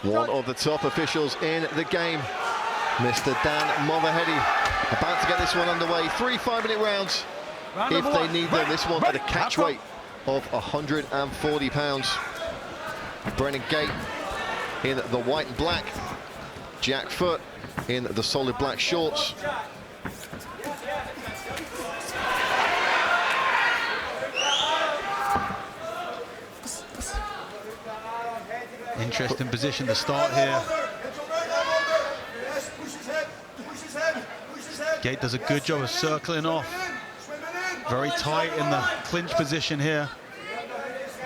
One of the top officials in the game, Mr. Dan Movaheady, about to get this one underway. 3 5-minute rounds if they need them. This one at a catch weight of 140 pounds. Brennan Gait in the white and black. Jack Foote in the solid black shorts. Interesting position to start here. Gait does a good job of circling off. Very tight in the clinch position here.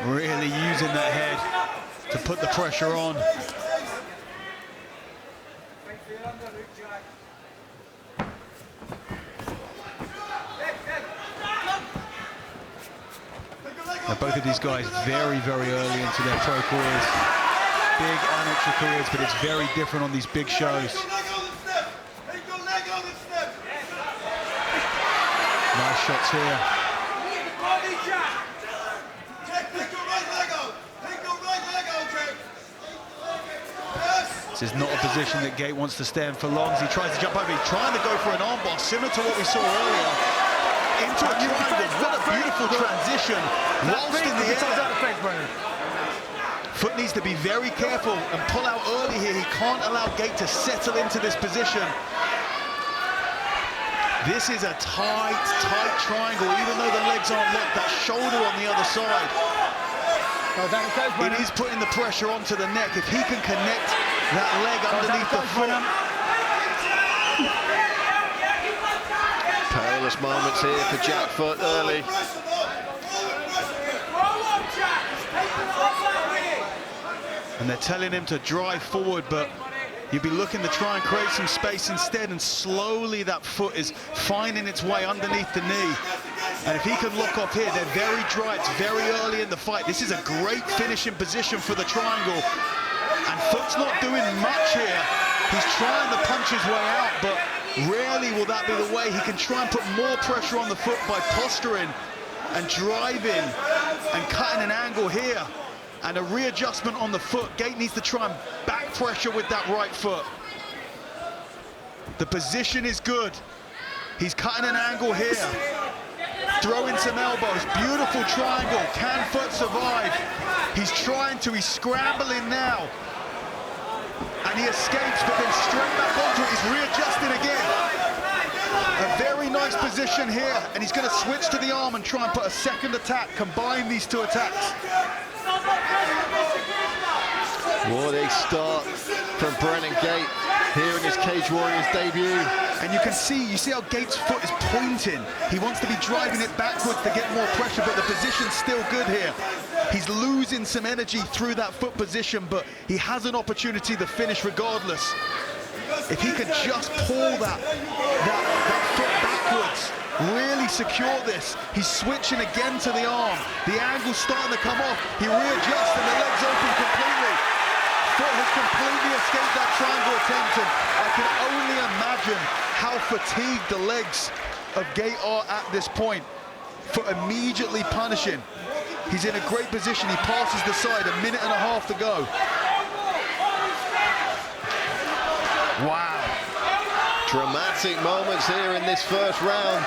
Really using that head to put the pressure on. Now, both of these guys very, very early into their pro careers. Big amateur careers, but it's very different on these big shows. Nice shots here. This is not a position that Gait wants to stay in for long. As he tries to jump over, he's trying to go for an armbar, similar to what we saw earlier. Into a triangle. What a beautiful transition whilst in the air. Foote needs to be very careful and pull out early here. He can't allow Gait to settle into this position. This is a tight triangle, even though the legs aren't locked. That shoulder on the other side. It is putting the pressure onto the neck. If he can connect that leg underneath the foot. Perilous moments here for Jack Foote early. And they're telling him to drive forward, but you'd be looking to try and create some space instead, and slowly that foot is finding its way underneath the knee. And if he can lock off here, they're very dry. It's very early in the fight. This is a great finishing position for the triangle. And Foote's not doing much here. He's trying to punch his way out, but rarely will that be the way. He can try and put more pressure on the foot by posturing and driving and cutting an angle here. And a readjustment on the foot. Gait needs to try and back pressure with that right foot. The position is good. He's cutting an angle here. Throwing some elbows. Beautiful triangle. Can Foote survive? He's trying to. He's scrambling now. And he escapes, but then straight back onto it. He's readjusting again. A very nice position here. And he's going to switch to the arm and try and put a second attack. Combine these two attacks. What a start from Brennan Gait here in his Cage Warriors debut. And you see how Gait's foot is pointing. He wants to be driving it backwards to get more pressure, but the position's still good here. He's losing some energy through that foot position, but he has an opportunity to finish regardless. If he can just pull that foot backwards, really secure this. He's switching again to the arm. The angle's starting to come off. He readjusts and the legs open completely. Foote has completely escaped that triangle attempt, and I can only imagine how fatigued the legs of Gait are at this point. Foote immediately punishing. He's in a great position. He passes the side, 1.5 minutes to go. Wow. Dramatic moments here in this first round.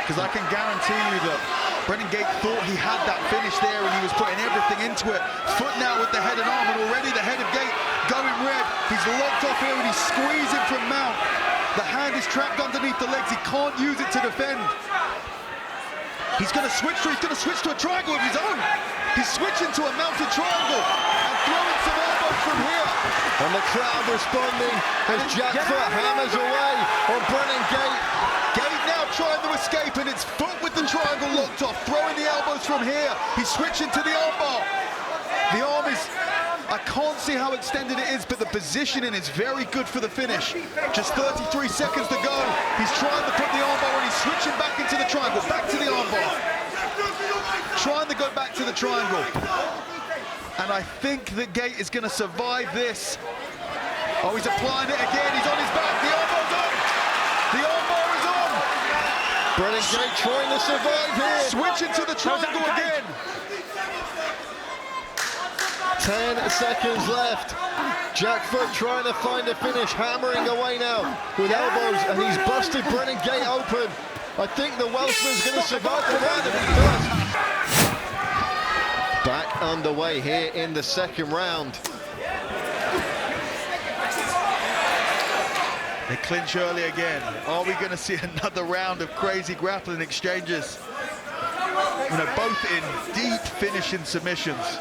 Because I can guarantee you that Brennan Gait thought he had that finish there and he was putting everything into it. Foote now with the head and arm, and already the head of Gait going red. He's locked off here and he's squeezing from mount. The hand is trapped underneath the legs. He can't use it to defend. He's going to switch to a triangle of his own. He's switching to a mounted triangle and throwing some elbows from here. And the crowd responding as Jack Foote hammers away on Brennan Gait. Gait now trying to escape, and it's Foote with the triangle locked off, throwing the elbows from here. He's switching to the armbar. The arm is, I can't see how extended it is, but the positioning is very good for the finish. Just 33 seconds to go. He's trying to put the armbar and he's switching back into the triangle, back to the armbar. Trying to go back to the triangle. And I think that Gait is going to survive this. Oh, he's applying it again. He's on his back. The armbar's on. The armbar is on. Brennan Gait trying to survive here. Switching to the triangle again. 10 seconds left. Jack Foote trying to find a finish, hammering away now with elbows, and he's busted Brennan Gait open. I think the Welshman's going to survive the round if he does. Back underway here in the second round. They clinch early again. Are we going to see another round of crazy grappling exchanges? You know, both in deep finishing submissions.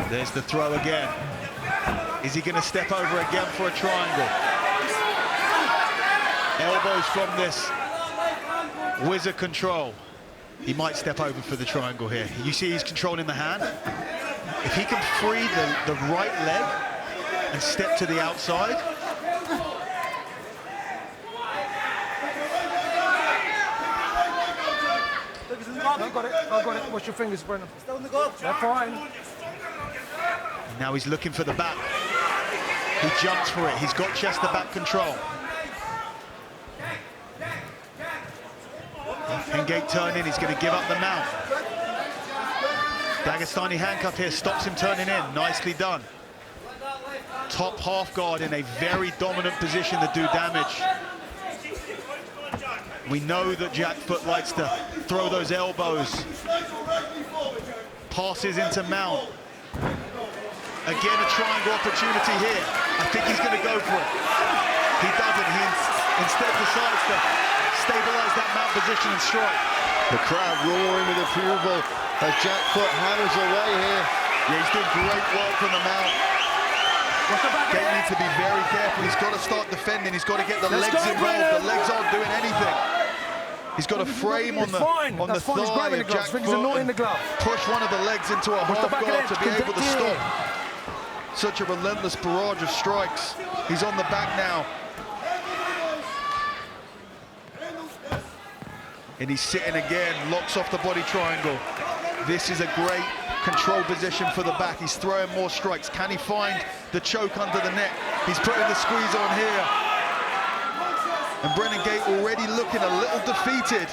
There's the throw again. Is he going to step over again for a triangle? Elbows from this wizard control. He might step over for the triangle here. You see he's controlling the hand. If he can free the right leg and step to the outside. I've got it. Watch your fingers, Brennan. Still in the glove. They're fine. Now he's looking for the back. He jumps for it. He's got chest to back control. Can Gait turn in? He's going to give up the mount. Dagestani handcuff here stops him turning in. Nicely done. Top half guard in a very dominant position to do damage. We know that Jack Foote likes to throw those elbows. Passes into mount. Again, a triangle opportunity here. I think he's going to go for it. He doesn't. He instead decides to stabilize that mount position and strike. The crowd roaring with approval as Jack Foote hammers away here. Yeah, he's doing great work from the mount. Gait needs to be very careful. He's got to start defending. He's got to get the legs involved. The legs aren't doing anything. He's got a frame on the thigh of Jack Foote and push one of the legs into a half guard to be able to stop such a relentless barrage of strikes. He's on the back now. And he's sitting again, locks off the body triangle. This is a great control position for the back. He's throwing more strikes. Can he find the choke under the neck? He's putting the squeeze on here. And Brennan Gait already looking a little defeated.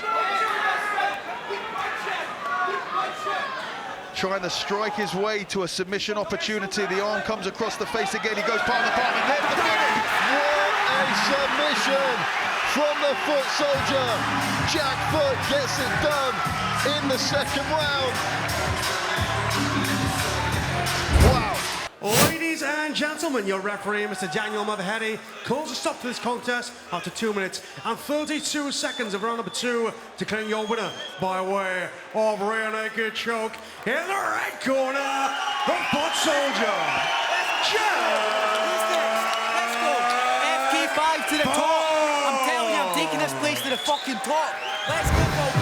Trying to strike his way to a submission opportunity. The arm comes across the face again. He goes palm to palm and there's the finish. What a submission from the Foot Soldier. Jack Foote gets it done in the second round. Wow. Ladies and gentlemen, your referee, Mr. Daniel Motherheady, calls a stop to this contest after 2 minutes and 32 seconds of round number 2, declaring your winner by way of rear naked choke in the red corner, the Foot Soldier, Let's go. FK5 to the top. I'm telling you, I'm taking this place to the fucking top. Let's go,